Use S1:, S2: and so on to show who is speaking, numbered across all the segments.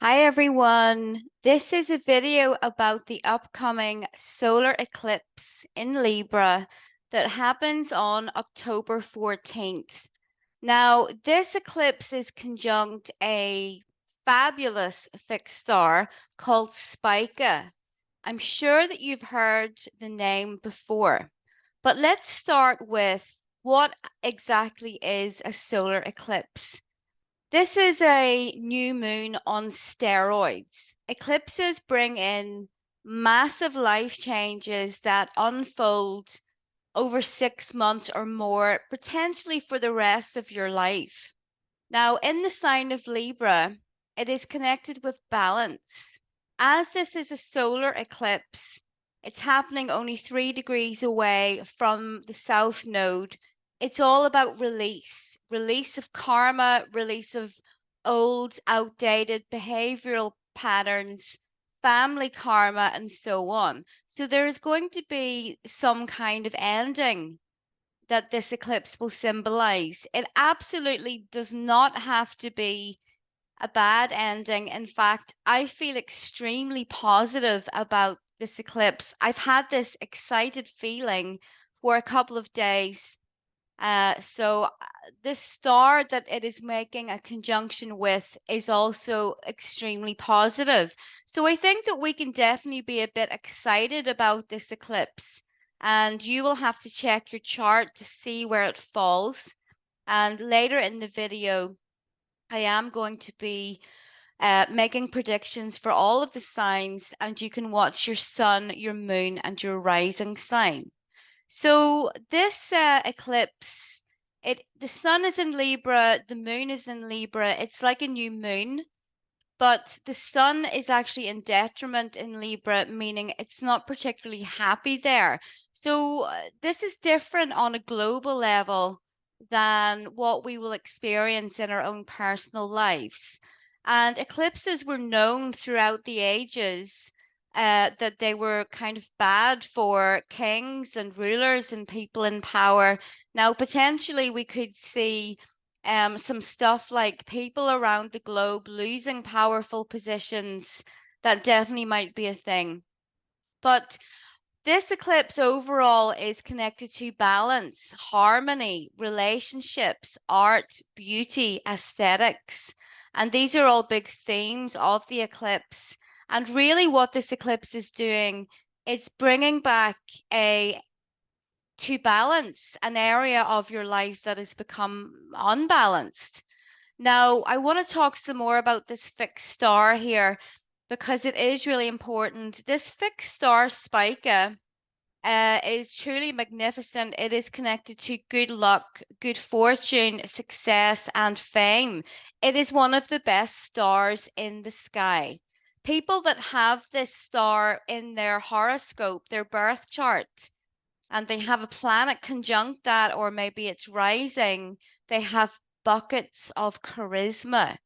S1: Hi everyone. This is a video about the upcoming solar eclipse in Libra that happens on October 14th. Now, this eclipse is conjunct a fabulous fixed star called SPICA. I'm sure that you've heard the name before, but let's start with what exactly is a solar eclipse. This is a new moon on steroids. Eclipses bring in massive life changes that unfold over 6 months or more, potentially for the rest of your life. Now, in the sign of Libra, it is connected with balance. As this is a solar eclipse, it's happening only 3 degrees away from the south node. It's all about release, release of karma, release of old, outdated behavioral patterns, family karma, and so on. So there is going to be some kind of ending that this eclipse will symbolize. It absolutely does not have to be a bad ending. In fact, I feel extremely positive about this eclipse. I've had this excited feeling for a couple of days. So this star that it is making a conjunction with is also extremely positive. So I think that we can definitely be a bit excited about this eclipse. And you will have to check your chart to see where it falls. And later in the video, I am going to be making predictions for all of the signs, and you can watch your sun, your moon, and your rising sign. So this eclipse, the sun is in Libra, the moon is in Libra. It's like a new moon, but the sun is actually in detriment in Libra, meaning it's not particularly happy there. So this is different on a global level than what we will experience in our own personal lives. And eclipses were known throughout the ages that they were kind of bad for kings and rulers and people in power. Now, potentially, we could see some stuff like people around the globe losing powerful positions. That definitely might be a thing. But this eclipse overall is connected to balance, harmony, relationships, art, beauty, aesthetics. And these are all big themes of the eclipse. And really, what this eclipse is doing, it's bringing back a to balance an area of your life that has become unbalanced. Now, I want to talk some more about this fixed star here because it is really important. This fixed star, Spica, is truly magnificent. It is connected to good luck, good fortune, success, and fame. It is one of the best stars in the sky. People that have this star in their horoscope, their birth chart, and they have a planet conjunct that, or maybe it's rising, they have buckets of charisma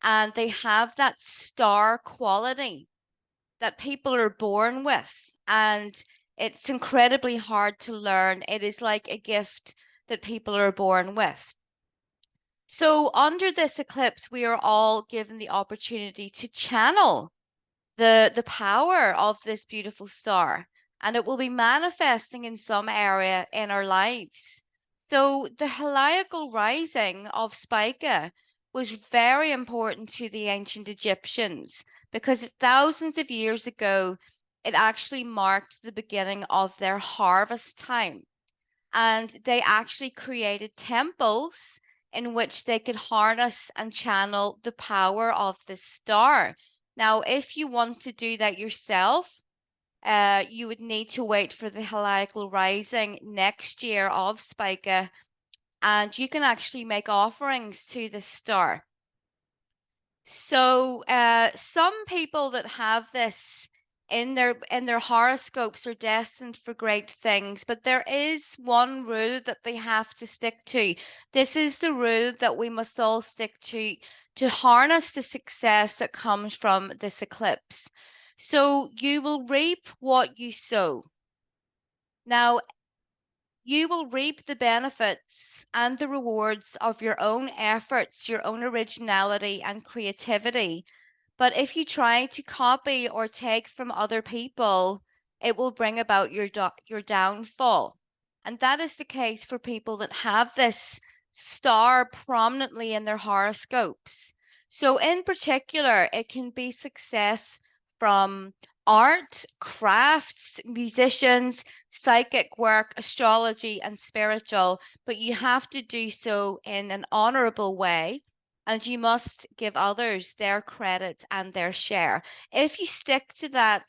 S1: and they have that star quality that people are born with. And it's incredibly hard to learn. It is like a gift that people are born with. So, under this eclipse, we are all given the opportunity to channel the power of this beautiful star, and it will be manifesting in some area in our lives. So the heliacal rising of Spica was very important to the ancient Egyptians because thousands of years ago it actually marked the beginning of their harvest time, and they actually created temples in which they could harness and channel the power of the star. Now, if you want to do that yourself, you would need to wait for the heliacal rising next year of Spica, and you can actually make offerings to the star. So, some people that have this in their horoscopes are destined for great things, but there is one rule that they have to stick to. This is the rule that we must all stick to harness the success that comes from this eclipse. So, you will reap what you sow. Now, you will reap the benefits and the rewards of your own efforts, your own originality and creativity. But if you try to copy or take from other people, it will bring about your downfall. And that is the case for people that have this star prominently in their horoscopes. So, in particular, it can be success from art, crafts, musicians, psychic work, astrology, and spiritual, but you have to do so in an honorable way, and you must give others their credit and their share. If you stick to that,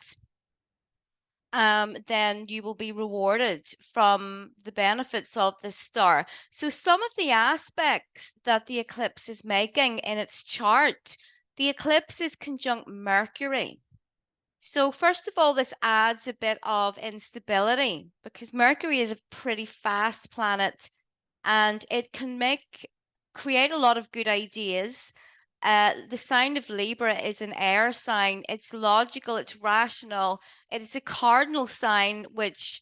S1: then you will be rewarded from the benefits of this star. So, some of the aspects that the eclipse is making in its chart, the eclipse is conjunct Mercury. So, first of all, this adds a bit of instability because Mercury is a pretty fast planet and it can create a lot of good ideas. The sign of Libra is an air sign. It's logical, it's rational. It is a cardinal sign, which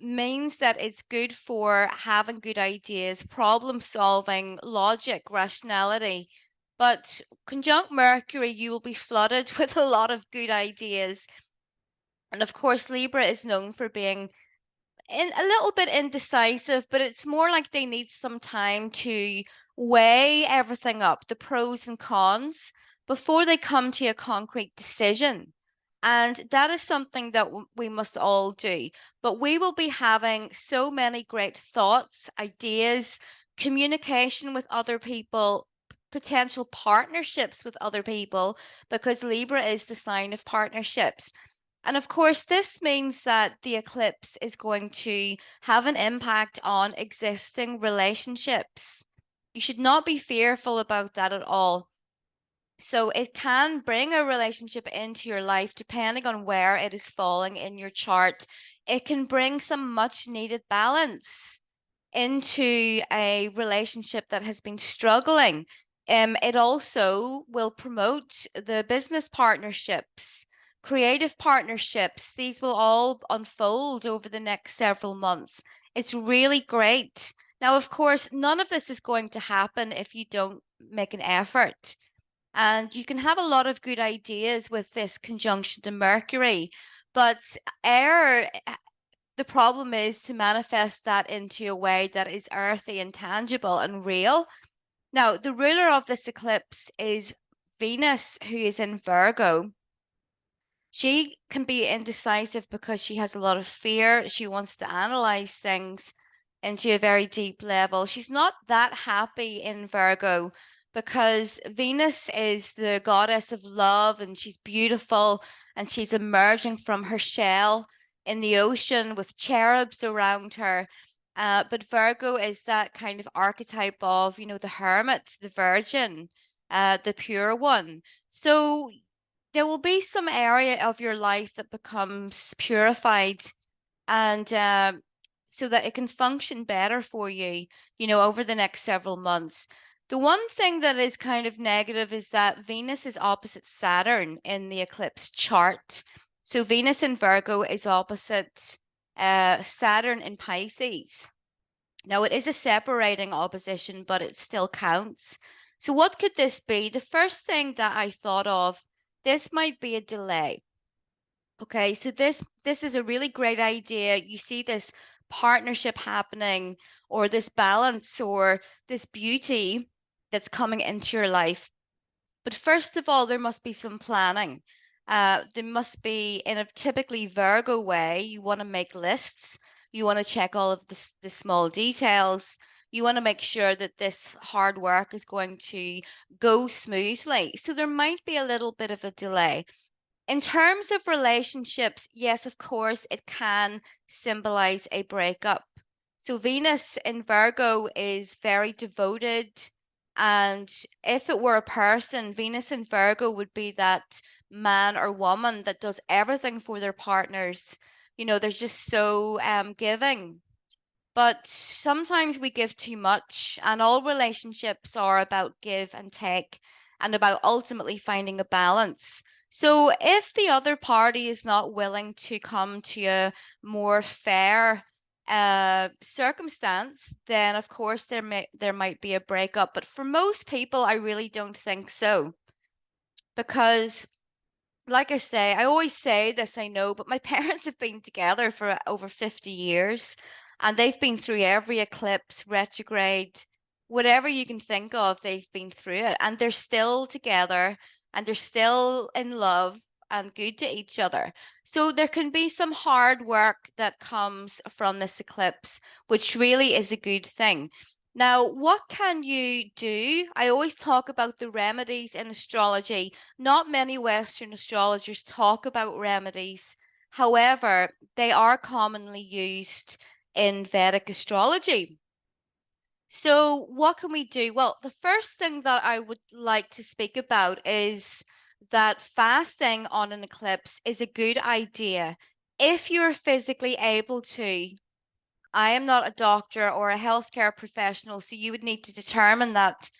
S1: means that it's good for having good ideas, problem solving, logic, rationality. But conjunct Mercury, you will be flooded with a lot of good ideas. And of course, Libra is known for being a little bit indecisive, but it's more like they need some time to weigh everything up, the pros and cons, before they come to a concrete decision. And that is something that we must all do. But we will be having so many great thoughts, ideas, communication with other people, potential partnerships with other people, because Libra is the sign of partnerships. And of course, this means that the eclipse is going to have an impact on existing relationships. You should not be fearful about that at all. So it can bring a relationship into your life depending on where it is falling in your chart. It can bring some much needed balance into a relationship that has been struggling. It also will promote the business partnerships, creative partnerships. These will all unfold over the next several months. It's really great. Now, of course, none of this is going to happen if you don't make an effort. And you can have a lot of good ideas with this conjunction to Mercury, but air, the problem is to manifest that into a way that is earthy and tangible and real. Now, the ruler of this eclipse is Venus, who is in Virgo. She can be indecisive because she has a lot of fear. She wants to analyze things into a very deep level. She's not that happy in Virgo because Venus is the goddess of love and she's beautiful and she's emerging from her shell in the ocean with cherubs around her. But Virgo is that kind of archetype of, the hermit, the virgin, the pure one. So there will be some area of your life that becomes purified and so that it can function better for you, over the next several months. The one thing that is kind of negative is that Venus is opposite Saturn in the eclipse chart. So Venus in Virgo is opposite Saturn in Pisces. Now, it is a separating opposition, but it still counts. So, what could this be? The first thing that I thought of, this might be a delay. Okay, so this is a really great idea. You see this partnership happening, or this balance, or this beauty that's coming into your life. But first of all, there must be some planning. There must be, in a typically Virgo way, you want to make lists. You want to check all of the small details. You want to make sure that this hard work is going to go smoothly. So there might be a little bit of a delay. In terms of relationships, yes, of course, it can symbolize a breakup. So Venus in Virgo is very devoted. And if it were a person, Venus in Virgo would be that man or woman that does everything for their partners. They're just so giving. But sometimes we give too much, and all relationships are about give and take and about ultimately finding a balance. So if the other party is not willing to come to a more fair circumstance, then of course there might be a breakup. But for most people, I really don't think so. because like I say, I always say this, I know, but my parents have been together for over 50 years and they've been through every eclipse, retrograde, whatever you can think of, they've been through it. And they're still together and they're still in love and good to each other. So there can be some hard work that comes from this eclipse, which really is a good thing. Now, what can you do? I always talk about the remedies in astrology. Not many Western astrologers talk about remedies. However, they are commonly used in Vedic astrology. So, what can we do? Well, the first thing that I would like to speak about is that fasting on an eclipse is a good idea if you're physically able to. I am not a doctor or a healthcare professional, so you would need to determine that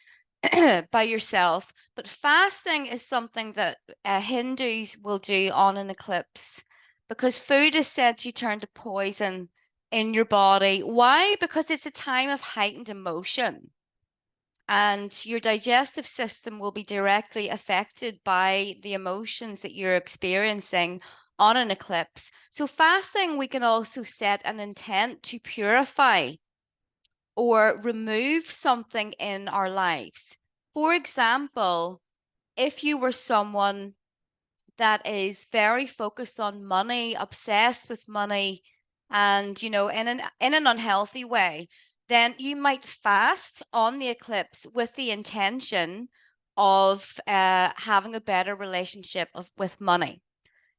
S1: by yourself. But fasting is something that Hindus will do on an eclipse because food is said to turn to poison in your body. Why? Because it's a time of heightened emotion and your digestive system will be directly affected by the emotions that you're experiencing on an eclipse. So fasting, we can also set an intent to purify or remove something in our lives. For example, if you were someone that is very focused on money, obsessed with money, and in an unhealthy way, then you might fast on the eclipse with the intention of having a better relationship with money.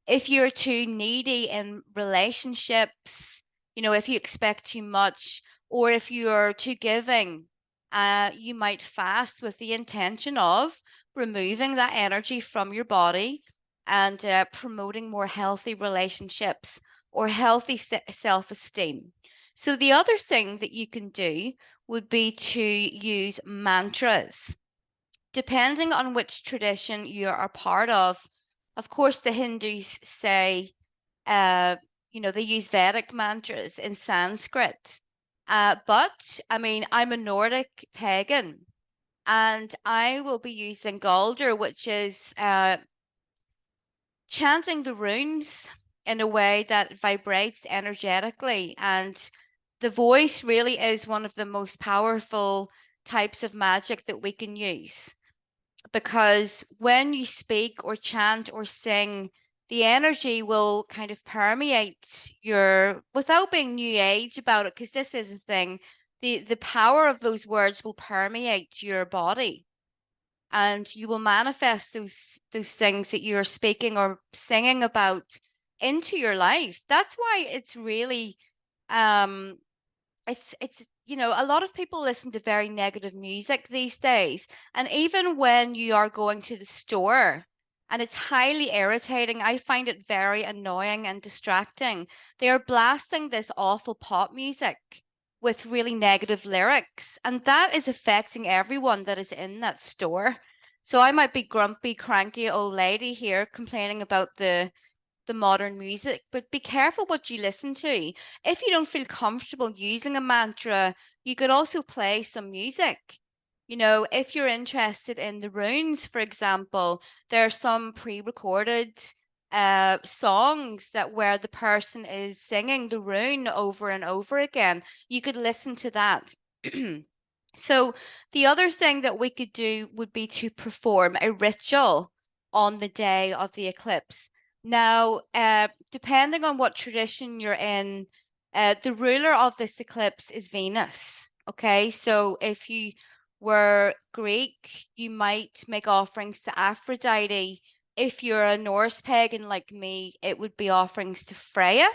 S1: If you're too needy in relationships, if you expect too much, or if you're too giving, you might fast with the intention of removing that energy from your body and promoting more healthy relationships or healthy self-esteem. So the other thing that you can do would be to use mantras depending on which tradition you are part of. Of course, the Hindus say, uh, they use Vedic mantras in Sanskrit. But I mean, I'm a Nordic pagan and I will be using Galder, which is chanting the runes in a way that vibrates energetically. And the voice really is one of the most powerful types of magic that we can use because when you speak or chant or sing, the energy will kind of permeate your, without being new age about it, because this is a thing, the power of those words will permeate your body and you will manifest those things that you're speaking or singing about into your life. That's why it's really um it's a lot of people listen to very negative music these days, and even when you are going to the store and it's highly irritating, I find it very annoying and distracting. They are blasting this awful pop music with really negative lyrics, and that is affecting everyone that is in that store. So I might be grumpy cranky old lady here complaining about the modern music, but be careful what you listen to. If you don't feel comfortable using a mantra, you could also play some music. If you're interested in the runes, for example, there are some pre-recorded songs that where the person is singing the rune over and over again. You could listen to that. So the other thing that we could do would be to perform a ritual on the day of the eclipse. Now, depending on what tradition you're in, the ruler of this eclipse is Venus. Okay, so if you were Greek, you might make offerings to Aphrodite. If you're a Norse pagan like me, it would be offerings to Freya,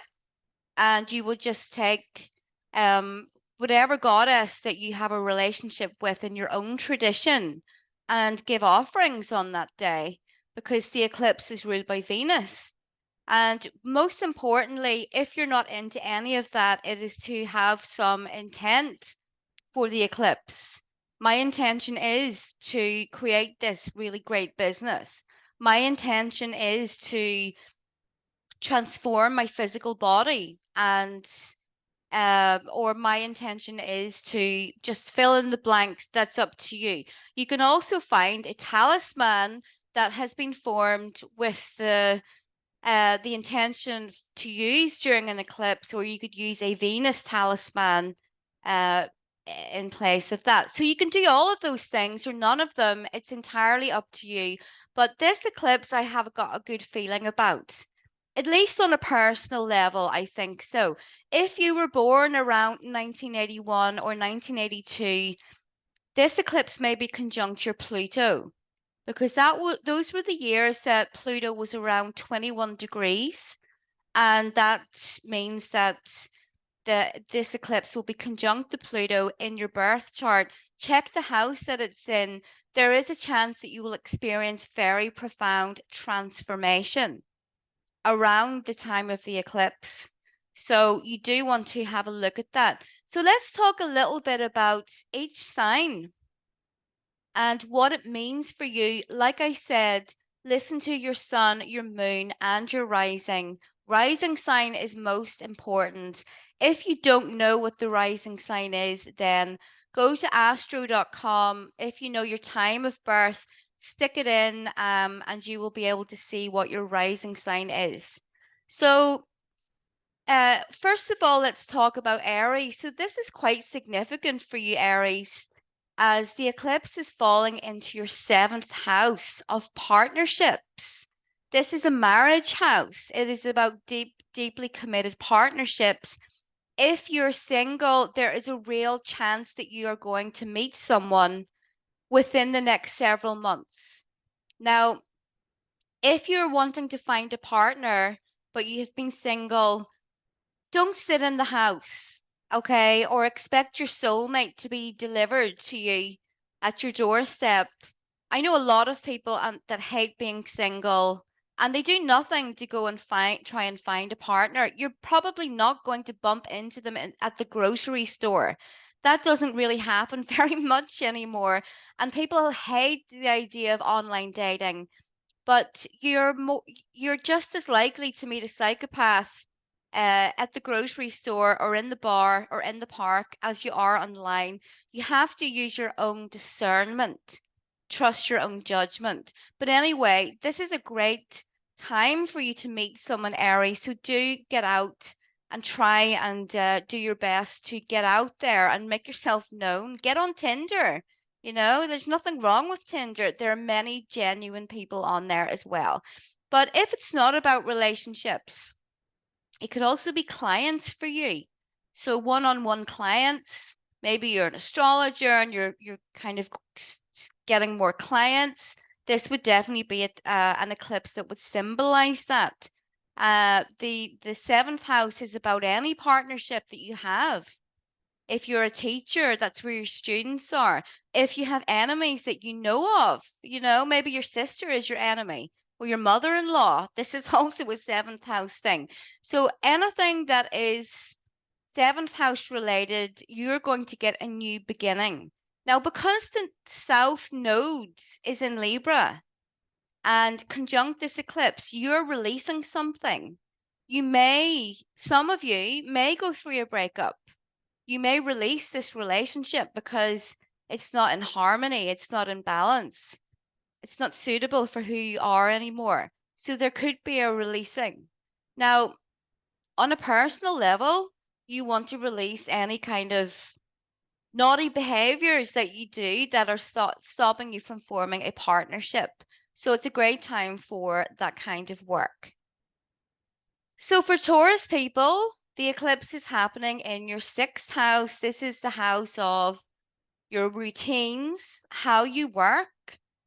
S1: and you would just take um, whatever goddess that you have a relationship with in your own tradition and give offerings on that day because the eclipse is ruled by Venus. And most importantly, if you're not into any of that, it is to have some intent for the eclipse. My intention is to create this really great business. My intention is to transform my physical body and or my intention is to just fill in the blanks. That's up to you. You can also find a talisman that has been formed with the intention to use during an eclipse, or you could use a Venus talisman uh, in place of that. So you can do all of those things or none of them. It's entirely up to you. But this eclipse, I have got a good feeling about, at least on a personal level, I think so. If you were born around 1981 or 1982, this eclipse may be conjunct your Pluto, because those were the years that Pluto was around 21 degrees, and that means that this eclipse will be conjunct the Pluto in your birth chart. Check the house that it's in. There is a chance that you will experience very profound transformation around the time of the eclipse. So you do want to have a look at that. So let's talk a little bit about each sign and what it means for you. Like I said, listen to your sun, your moon, and your rising. Rising sign is most important. If you don't know what the rising sign is, then go to astro.com. If you know your time of birth, stick it in, and you will be able to see what your rising sign is. So, first of all, let's talk about Aries. So this is quite significant for you, Aries, as the eclipse is falling into your seventh house of partnerships. This is a marriage house. It is about deeply committed partnerships. If you're single, there is a real chance that you are going to meet someone within the next several months. Now, if you're wanting to find a partner, but you have been single, don't sit in the house, okay? Or expect your soulmate to be delivered to you at your doorstep. I know a lot of people that hate being single, and they do nothing to go and try and find a partner. You're probably not going to bump into them at the grocery store. That doesn't really happen very much anymore. And people hate the idea of online dating, but you're just as likely to meet a psychopath at the grocery store or in the bar or in the park as you are online. You have to use your own discernment, trust your own judgment. But anyway, this is a great time for you to meet someone, Aries. So do get out and try and do your best to get out there and make yourself known. Get on Tinder. You know, there's nothing wrong with Tinder. There are many genuine people on there as well. But if it's not about relationships, it could also be clients for you. So one-on-one clients, maybe you're an astrologer and you're kind of getting more clients. This would definitely be an eclipse that would symbolize that. The seventh house is about any partnership that you have. If you're a teacher, that's where your students are. If you have enemies that you know of, you know, maybe your sister is your enemy or your mother-in-law. This is also a seventh house thing. So anything that is seventh house related, you're going to get a new beginning. Now, because the south node is in Libra and conjunct this eclipse, you're releasing something. Some of you may go through a breakup. You may release this relationship because it's not in harmony, it's not in balance, it's not suitable for who you are anymore. So there could be a releasing. Now, on a personal level, you want to release any kind of naughty behaviors that you do that are stopping you from forming a partnership. So it's a great time for that kind of work. So for Taurus people, the eclipse is happening in your sixth house. This is the house of your routines, how you work.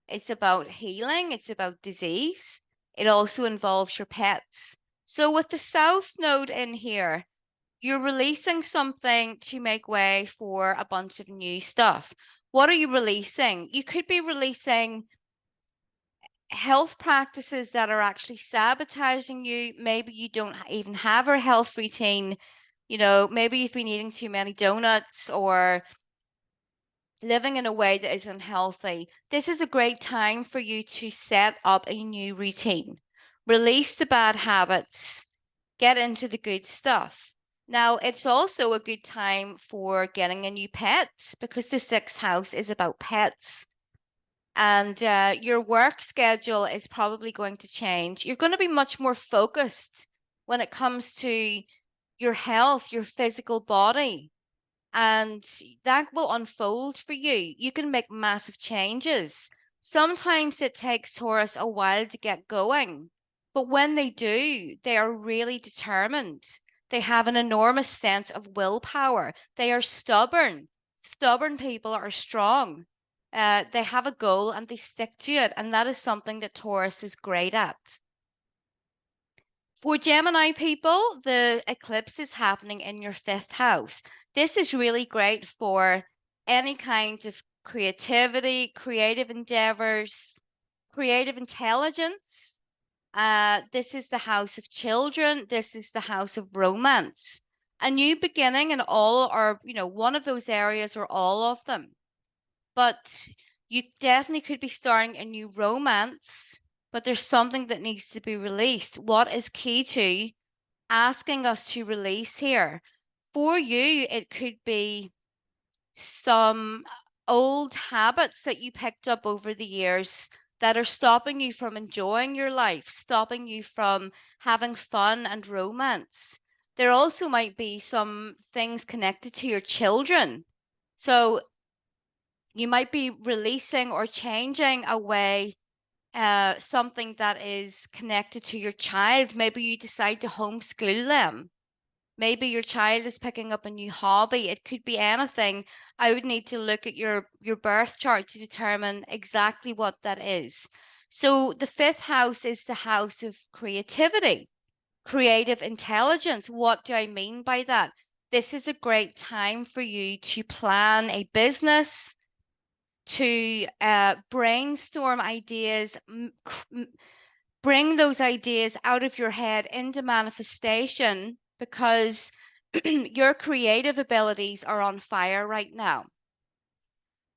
S1: It's about healing, it's about disease. It also involves your pets. So with the south node in here, you're releasing something to make way for a bunch of new stuff. What are you releasing? You could be releasing health practices that are actually sabotaging you. Maybe you don't even have a health routine. You know, maybe you've been eating too many donuts or living in a way that is unhealthy. This is a great time for you to set up a new routine. Release the bad habits, get into the good stuff. Now, it's also a good time for getting a new pet because the sixth house is about pets. and your work schedule is probably going to change. You're going to be much more focused when it comes to your health, your physical body, and that will unfold for you. You can make massive changes. Sometimes it takes Taurus a while to get going, but when they do, they are really determined. They have an enormous sense of willpower. They are stubborn. Stubborn people are strong. They have a goal and they stick to it, and that is something that Taurus is great at. For Gemini people, the eclipse is happening in your fifth house. This is really great for any kind of creativity, creative endeavors, creative intelligence. This is the house of children. This is the house of romance. A new beginning in all, or, one of those areas or all of them. But you definitely could be starting a new romance, but there's something that needs to be released. What is key to asking us to release here? For you, it could be some old habits that you picked up over the years that are stopping you from enjoying your life, stopping you from having fun and romance. There also might be some things connected to your children. So you might be releasing or changing away something that is connected to your child. Maybe you decide to homeschool them. Maybe your child is picking up a new hobby. It could be anything. I would need to look at your birth chart to determine exactly what that is. So the fifth house is the house of creativity, creative intelligence. What do I mean by that? This is a great time for you to plan a business, to brainstorm ideas, bring those ideas out of your head into manifestation, because your creative abilities are on fire right now.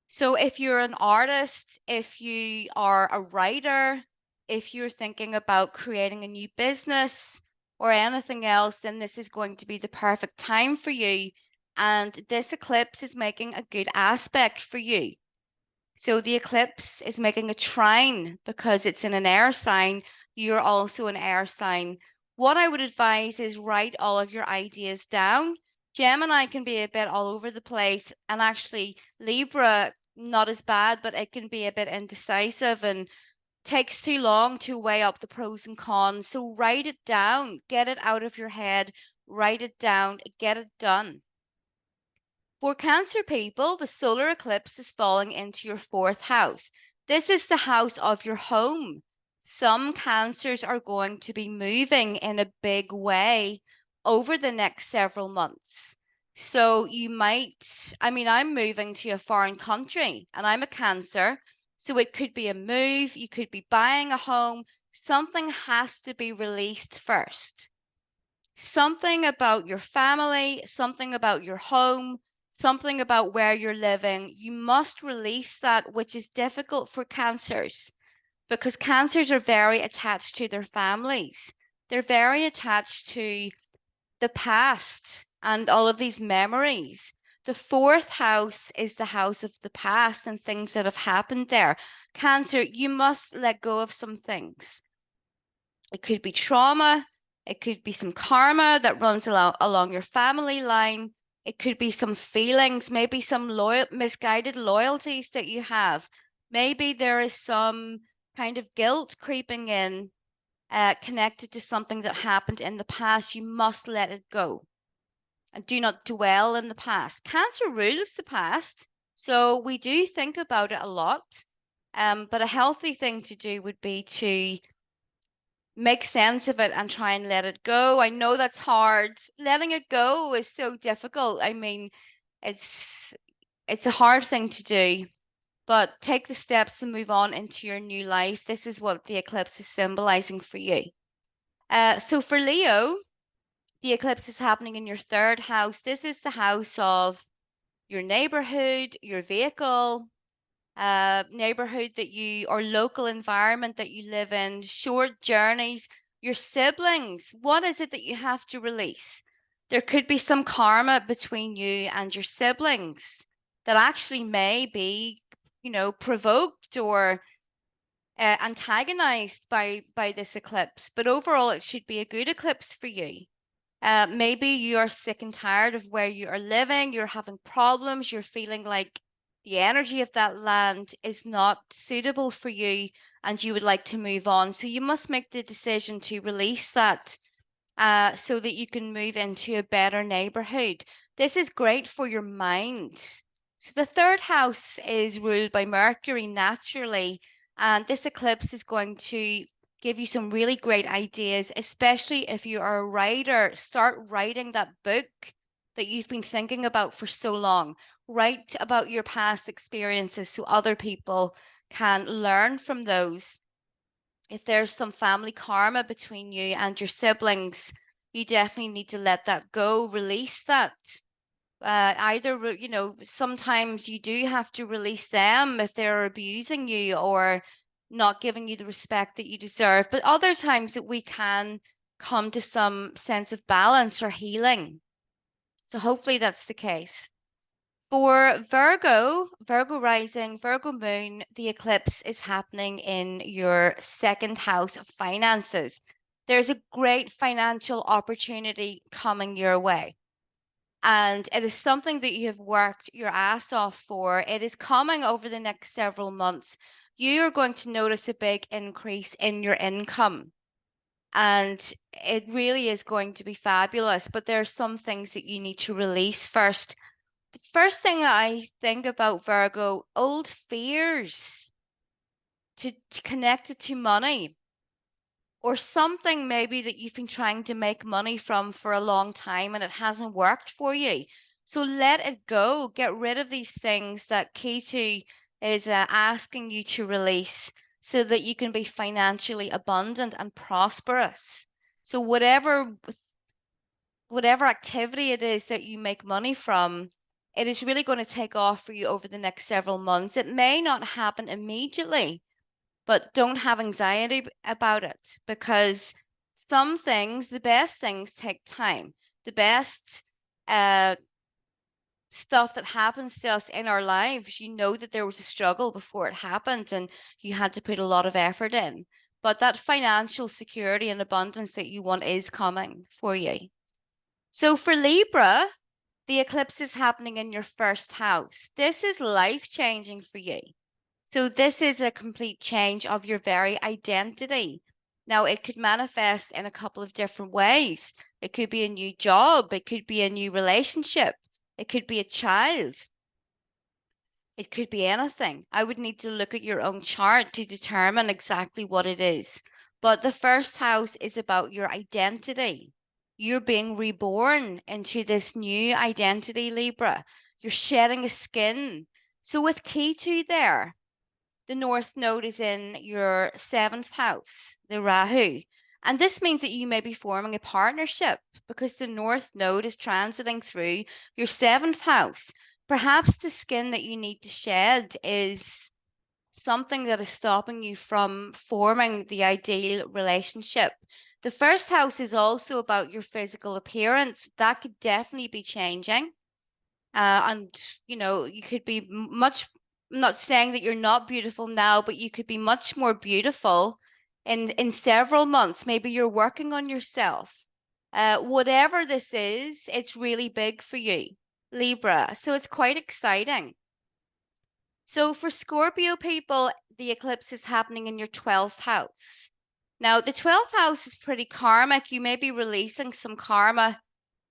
S1: So if you're an artist, if you are a writer, if you're thinking about creating a new business or anything else, then this is going to be the perfect time for you. And this eclipse is making a good aspect for you. So the eclipse is making a trine because it's in an air sign. You're also an air sign. What I would advise is write all of your ideas down. Gemini can be a bit all over the place, and actually Libra, not as bad, but it can be a bit indecisive and takes too long to weigh up the pros and cons. So write it down, get it out of your head, write it down, get it done. For Cancer people, the solar eclipse is falling into your fourth house. This is the house of your home. Some Cancers are going to be moving in a big way over the next several months. So you might, I'm moving to a foreign country and I'm a Cancer. So it could be a move, you could be buying a home. Something has to be released first. Something about your family, something about your home, something about where you're living. You must release that, which is difficult for Cancers because Cancers are very attached to their families. They're very attached to the past and all of these memories. The fourth house is the house of the past and things that have happened there. Cancer, you must let go of some things. It could be trauma. It could be some karma that runs along your family line. It could be some feelings, maybe some misguided loyalties that you have. Maybe there is some kind of guilt creeping in, connected to something that happened in the past. You must let it go and do not dwell in the past. Cancer rules the past, so we do think about it a lot. But a healthy thing to do would be to make sense of it and try and let it go. I know that's hard. Letting it go is so difficult. It's it's a hard thing to do, but take the steps to move on into your new life. This is what the eclipse is symbolizing for you. So for Leo, the eclipse is happening in your third house. This is the house of your neighborhood, your vehicle, neighborhood that you or local environment that you live in, short journeys, your siblings. What is it that you have to release? There could be some karma between you and your siblings that actually may be provoked or antagonized by this eclipse. But overall, it should be a good eclipse for you. Maybe you're sick and tired of where you are living, you're having problems, you're feeling like the energy of that land is not suitable for you and you would like to move on. So you must make the decision to release that so that you can move into a better neighborhood. This is great for your mind. So the third house is ruled by Mercury naturally, and this eclipse is going to give you some really great ideas, especially if you are a writer. Start writing that book that you've been thinking about for so long. Write about your past experiences so other people can learn from those. If there's some family karma between you and your siblings, you definitely need to let that go, release that. Sometimes you do have to release them if they're abusing you or not giving you the respect that you deserve. But other times that we can come to some sense of balance or healing. So hopefully that's the case. For Virgo rising, Virgo moon, the eclipse is happening in your second house of finances. There's a great financial opportunity coming your way. And it is something that you have worked your ass off for. It is coming over the next several months. You are going to notice a big increase in your income. And it really is going to be fabulous. But there are some things that you need to release first. The first thing I think about Virgo, old fears to connect it to money or something maybe that you've been trying to make money from for a long time and it hasn't worked for you. So let it go. Get rid of these things that Ketu is asking you to release so that you can be financially abundant and prosperous. So whatever activity it is that you make money from, it is really going to take off for you over the next several months. It may not happen immediately, but don't have anxiety about it because some things, the best things take time. The best uh, stuff that happens to us in our lives, you know that there was a struggle before it happened and you had to put a lot of effort in. But that financial security and abundance that you want is coming for you. So for Libra, the eclipse is happening in your first house. This is life-changing for you. So this is a complete change of your very identity. Now, it could manifest in a couple of different ways. It could be a new job. It could be a new relationship. It could be a child. It could be anything. I would need to look at your own chart to determine exactly what it is. But the first house is about your identity. You're being reborn into this new identity, Libra. You're shedding a skin. So with Ketu there, the North Node is in your seventh house, the Rahu. And this means that you may be forming a partnership because the North Node is transiting through your seventh house. Perhaps the skin that you need to shed is something that is stopping you from forming the ideal relationship. The first house is also about your physical appearance. That could definitely be changing. And you could be much, I'm not saying that you're not beautiful now, but you could be much more beautiful in several months. Maybe you're working on yourself. Whatever this is, it's really big for you, Libra. So it's quite exciting. So for Scorpio people, the eclipse is happening in your 12th house. Now, the 12th house is pretty karmic. You may be releasing some karma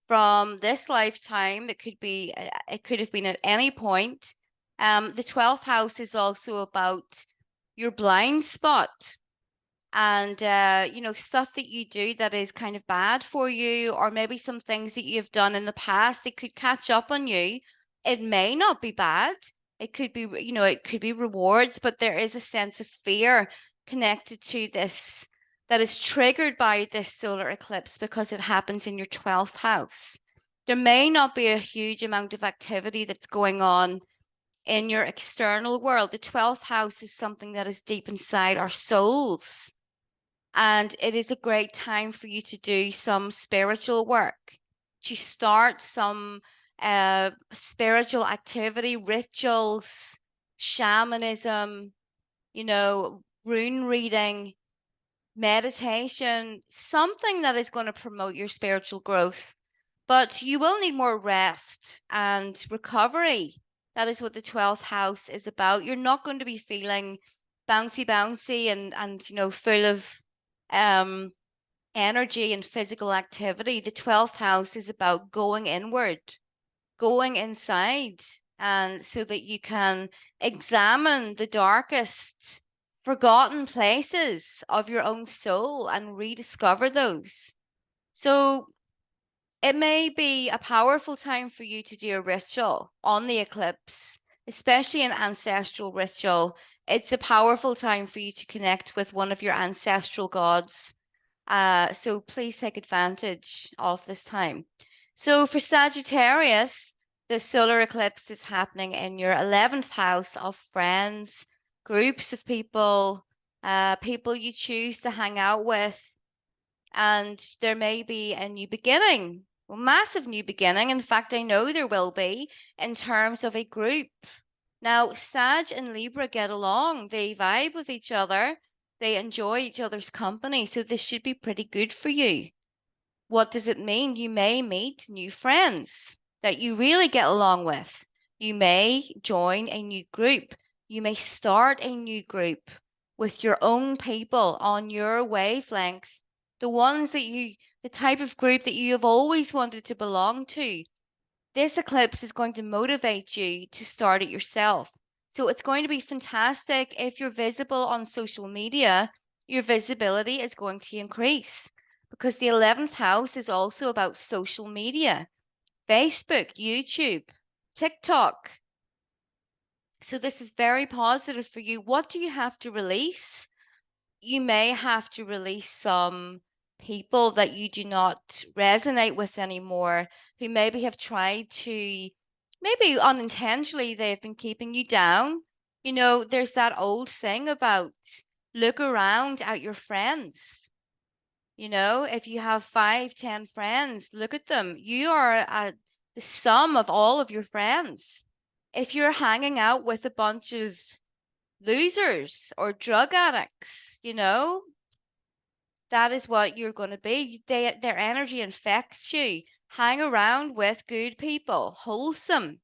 S1: from this lifetime. It could have been at any point. The 12th house is also about your blind spot and stuff that you do that is kind of bad for you, or maybe some things that you've done in the past that could catch up on you. It may not be bad. It could be, it could be rewards, but there is a sense of fear connected to this that is triggered by this solar eclipse because it happens in your 12th house. There may not be a huge amount of activity that's going on in your external world. The 12th house is something that is deep inside our souls. And it is a great time for you to do some spiritual work, to start some spiritual activity, rituals, shamanism, rune reading, meditation, something that is going to promote your spiritual growth. But you will need more rest and recovery. That is what the 12th house is about. You're not going to be feeling bouncy and full of um energy and physical activity. The 12th house is about going inward, going inside, and so that you can examine the darkest, forgotten places of your own soul and rediscover those. So it may be a powerful time for you to do a ritual on the eclipse, especially an ancestral ritual. It's a powerful time for you to connect with one of your ancestral gods. So please take advantage of this time. So for Sagittarius, the solar eclipse is happening in your 11th house of friends, groups of people, people you choose to hang out with, and there may be a new beginning, a massive new beginning. In fact, I know there will be in terms of a group. Now, Sag and Libra get along, they vibe with each other, they enjoy each other's company, so this should be pretty good for you. What does it mean? You may meet new friends that you really get along with. You may join a new group. You may start a new group with your own people on your wavelength. The type of group that you have always wanted to belong to. This eclipse is going to motivate you to start it yourself. So it's going to be fantastic if you're visible on social media, your visibility is going to increase because the 11th house is also about social media, Facebook, YouTube, TikTok. So this is very positive for you. What do you have to release? You may have to release some people that you do not resonate with anymore, who maybe have tried to, maybe unintentionally, they've been keeping you down. There's that old saying about look around at your friends. If you have 5, 10 friends, look at them. You are the sum of all of your friends. If you're hanging out with a bunch of losers or drug addicts, that is what you're going to be. Their energy infects you. Hang around with good people, wholesome,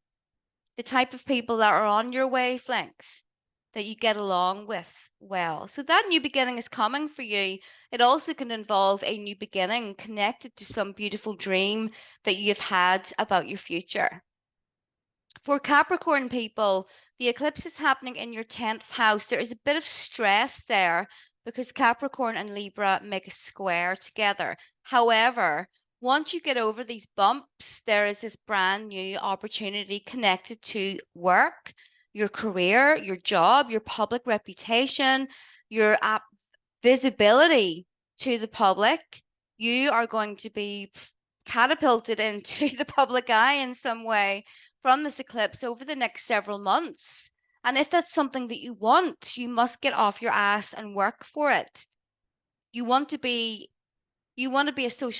S1: the type of people that are on your wavelength that you get along with well. So that new beginning is coming for you. It also can involve a new beginning connected to some beautiful dream that you've had about your future. For Capricorn people, the eclipse is happening in your 10th house. There is a bit of stress there because Capricorn and Libra make a square together. However, once you get over these bumps, there is this brand new opportunity connected to work, your career, your job, your public reputation, your visibility to the public. You are going to be catapulted into the public eye in some way from this eclipse over the next several months. And if that's something that you want, you must get off your ass and work for it. You want to be a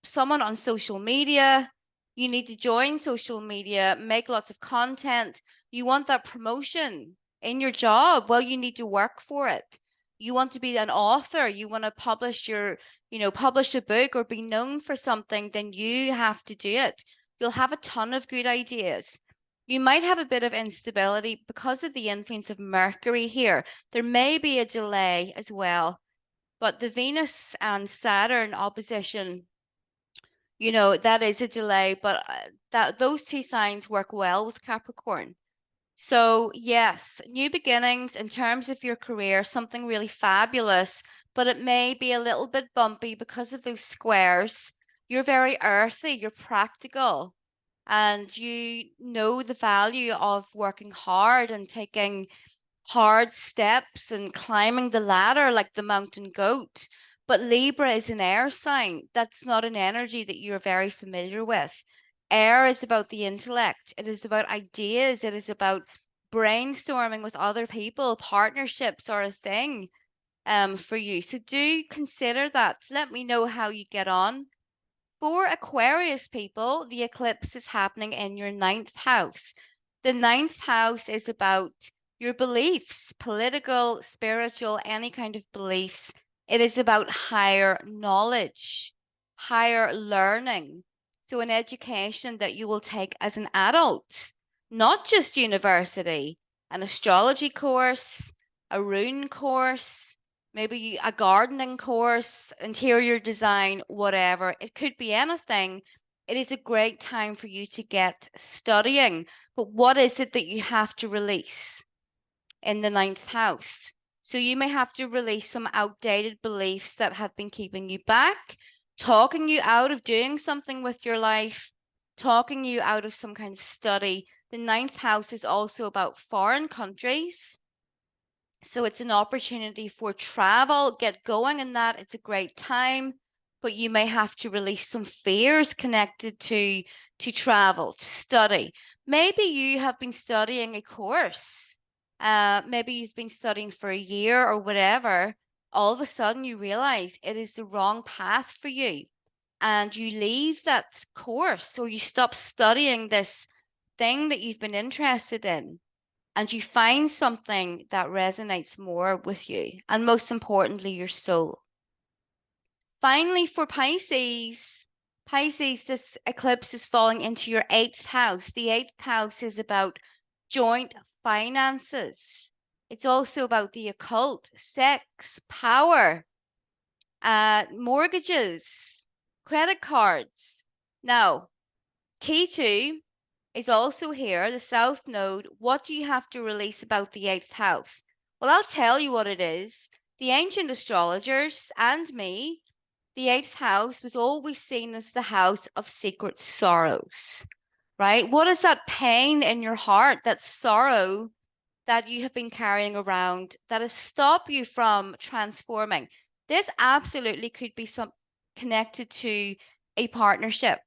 S1: someone on social media. You need to join social media, make lots of content. You want that promotion in your job. Well, you need to work for it. You want to be an author. You want to publish a book or be known for something, then you have to do it. You'll have a ton of good ideas. You might have a bit of instability because of the influence of Mercury here. There may be a delay as well, but the Venus and Saturn opposition, that is a delay, but that those two signs work well with Capricorn. So yes, new beginnings in terms of your career, something really fabulous, but it may be a little bit bumpy because of those squares. You're very earthy, you're practical, and you know the value of working hard and taking hard steps and climbing the ladder like the mountain goat. But Libra is an air sign. That's not an energy that you're very familiar with. Air is about the intellect, it is about ideas, it is about brainstorming with other people. Partnerships are a thing for you. So do consider that. Let me know how you get on. For Aquarius people, the eclipse is happening in your 9th house. The 9th house is about your beliefs, political, spiritual, any kind of beliefs. It is about higher knowledge, higher learning. So an education that you will take as an adult, not just university, an astrology course, a rune course, maybe a gardening course, interior design, whatever. It could be anything. It is a great time for you to get studying. But what is it that you have to release in the ninth house? So you may have to release some outdated beliefs that have been keeping you back, talking you out of doing something with your life, talking you out of some kind of study. The ninth house is also about foreign countries. So it's an opportunity for travel, get going in that. It's a great time, but you may have to release some fears connected to travel, to study. Maybe you have been studying a course. Maybe you've been studying for a year or whatever. All of a sudden you realize it is the wrong path for you and you leave that course or you stop studying this thing that you've been interested in and you find something that resonates more with you, and most importantly, your soul. Finally, for Pisces, Pisces, this eclipse is falling into your eighth house. The eighth house is about joint finances. It's also about the occult, sex, power, mortgages, credit cards. Now, K2 is also here, the South Node. What do you have to release about the eighth house? Well, I'll tell you what it is. The ancient astrologers and me, the eighth house was always seen as the house of secret sorrows, right? What is that pain in your heart, that sorrow that you have been carrying around that has stopped you from transforming? This absolutely could be some connected to a partnership.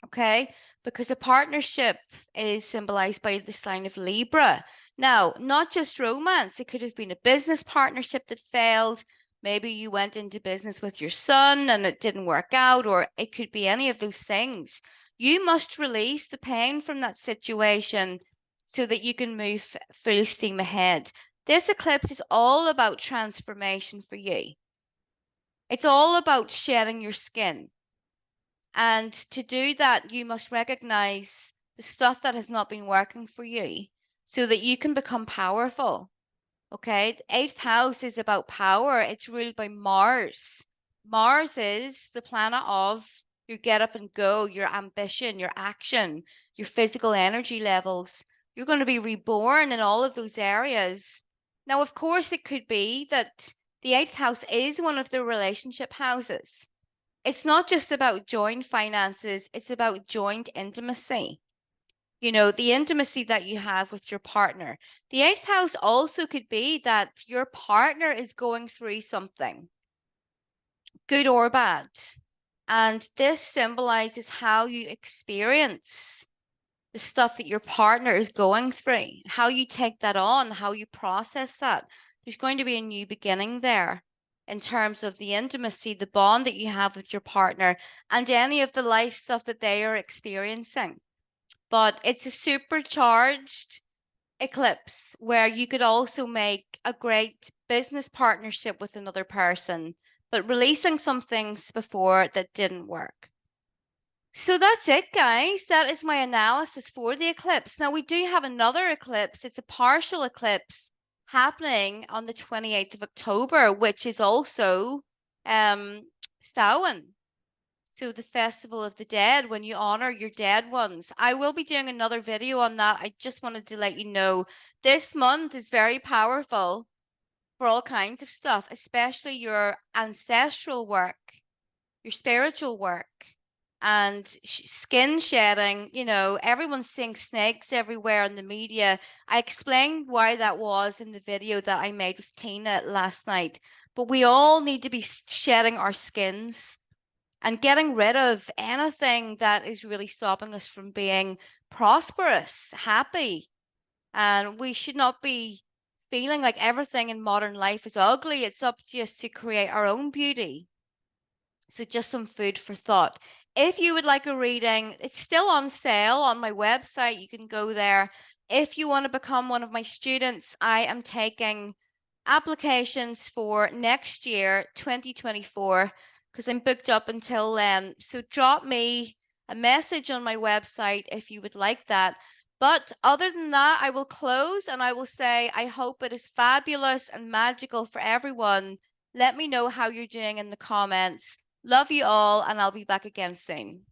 S1: Okay, because a partnership is symbolized by the sign of Libra. Now, not just romance, it could have been a business partnership that failed. Maybe you went into business with your son and it didn't work out, or it could be any of those things. You must release the pain from that situation so that you can move full steam ahead. This eclipse is all about transformation for you. It's all about shedding your skin. And to do that, you must recognize the stuff that has not been working for you so that you can become powerful. Okay. The eighth house is about power. It's ruled by Mars. Mars is the planet of your get up and go, your ambition, your action, your physical energy levels. You're going to be reborn in all of those areas. Now, of course, it could be that the eighth house is one of the relationship houses. It's not just about joint finances, it's about joint intimacy. You know, the intimacy that you have with your partner. The eighth house also could be that your partner is going through something, good or bad. And this symbolizes how you experience the stuff that your partner is going through, how you take that on, how you process that. There's going to be a new beginning there in terms of the intimacy, the bond that you have with your partner, and any of the life stuff that they are experiencing. But it's a supercharged eclipse where you could also make a great business partnership with another person, but releasing some things before that didn't work. So that's it, guys. That is my analysis for the eclipse. Now, we do have another eclipse. It's a partial eclipse happening on the 28th of October, which is also Samhain. So the Festival of the Dead, when you honor your dead ones. I will be doing another video on that. I just wanted to let you know this month is very powerful for all kinds of stuff, especially your ancestral work, your spiritual work, and skin shedding. You know, everyone's seeing snakes everywhere in the media. I explained why that was in the video that I made with Tina last night. But we all need to be shedding our skins and getting rid of anything that is really stopping us from being prosperous, happy. And we should not be feeling like everything in modern life is ugly. It's up to us to create our own beauty. So just some food for thought. If you would like a reading, it's still on sale on my website. You can go there. If you want to become one of my students, I am taking applications for next year, 2024, because I'm booked up until then. So drop me a message on my website if you would like that. But other than that, I will close and I will say I hope it is fabulous and magical for everyone. Let me know how you're doing in the comments. Love you all, and I'll be back again soon.